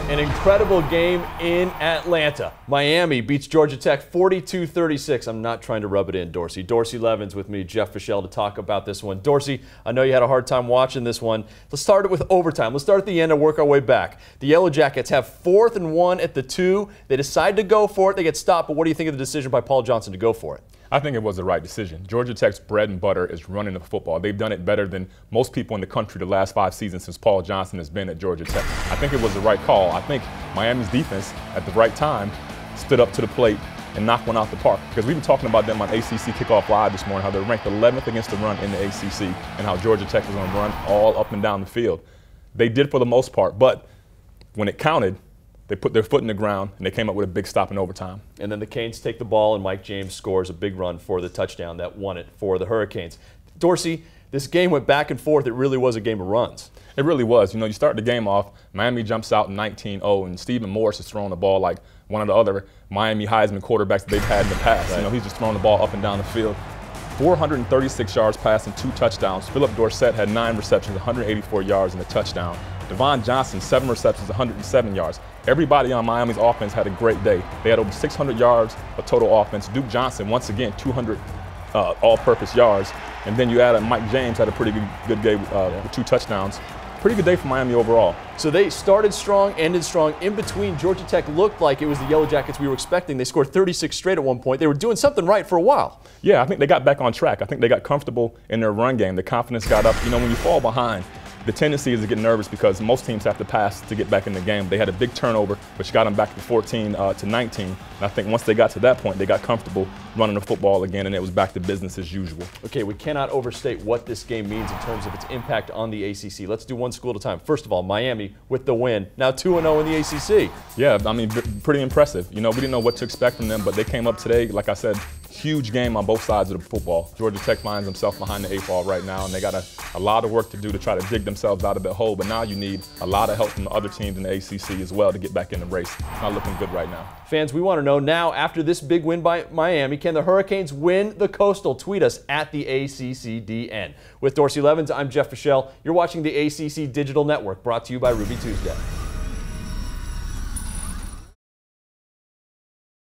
An incredible game in Atlanta. Miami beats Georgia Tech 42-36. I'm not trying to rub it in, Dorsey. Dorsey Levens with me, Jeff Fischel, to talk about this one. Dorsey, I know you had a hard time watching this one. Let's start it with overtime. Let's start at the end and work our way back. The Yellow Jackets have 4th and 1 at the 2. They decide to go for it. They get stopped. But what do you think of the decision by Paul Johnson to go for it? I think it was the right decision. Georgia Tech's bread and butter is running the football. They've done it better than most people in the country the last 5 seasons since Paul Johnson has been at Georgia Tech. I think it was the right call. I think Miami's defense at the right time stood up to the plate and knocked one out the park. Because we've been talking about them on ACC Kickoff Live this morning, how they're ranked 11th against the run in the ACC and how Georgia Tech was going to run all up and down the field. They did for the most part, but when it counted, they put their foot in the ground, and they came up with a big stop in overtime. And then the Canes take the ball, and Mike James scores a big run for the touchdown that won it for the Hurricanes. Dorsey, this game went back and forth. It really was a game of runs. It really was. You know, you start the game off, Miami jumps out 19-0, and Stephen Morris is throwing the ball like one of the other Miami Heisman quarterbacks that they've had in the past. Right. You know, he's just throwing the ball up and down the field. 436 yards passing, 2 touchdowns. Philip Dorsett had 9 receptions, 184 yards, and a touchdown. Devon Johnson, 7 receptions, 107 yards. Everybody on Miami's offense had a great day. They had over 600 yards of total offense. Duke Johnson, once again, 200 all-purpose yards. And then you add Mike James had a pretty good game with 2 touchdowns. Pretty good day for Miami overall. So they started strong, ended strong. In between, Georgia Tech looked like it was the Yellow Jackets we were expecting. They scored 36 straight at one point. They were doing something right for a while. Yeah, I think they got back on track. I think they got comfortable in their run game. The confidence got up. You know, when you fall behind, the tendency is to get nervous because most teams have to pass to get back in the game. They had a big turnover, which got them back to 14 to 19. And I think once they got to that point, they got comfortable running the football again, and it was back to business as usual. Okay, we cannot overstate what this game means in terms of its impact on the ACC. Let's do one school at a time. First of all, Miami with the win. Now 2-0 in the ACC. Yeah, I mean, pretty impressive. You know, we didn't know what to expect from them, but they came up today, like I said, huge game on both sides of the football. Georgia Tech finds themselves behind the 8 ball right now, and they got a lot of work to do to try to dig themselves out of that hole. But now you need a lot of help from the other teams in the ACC as well to get back in the race. It's not looking good right now. Fans, we want to know now, after this big win by Miami, can the Hurricanes win the Coastal? Tweet us at the ACCDN. With Dorsey Levens, I'm Jeff Fischel. You're watching the ACC Digital Network, brought to you by Ruby Tuesday.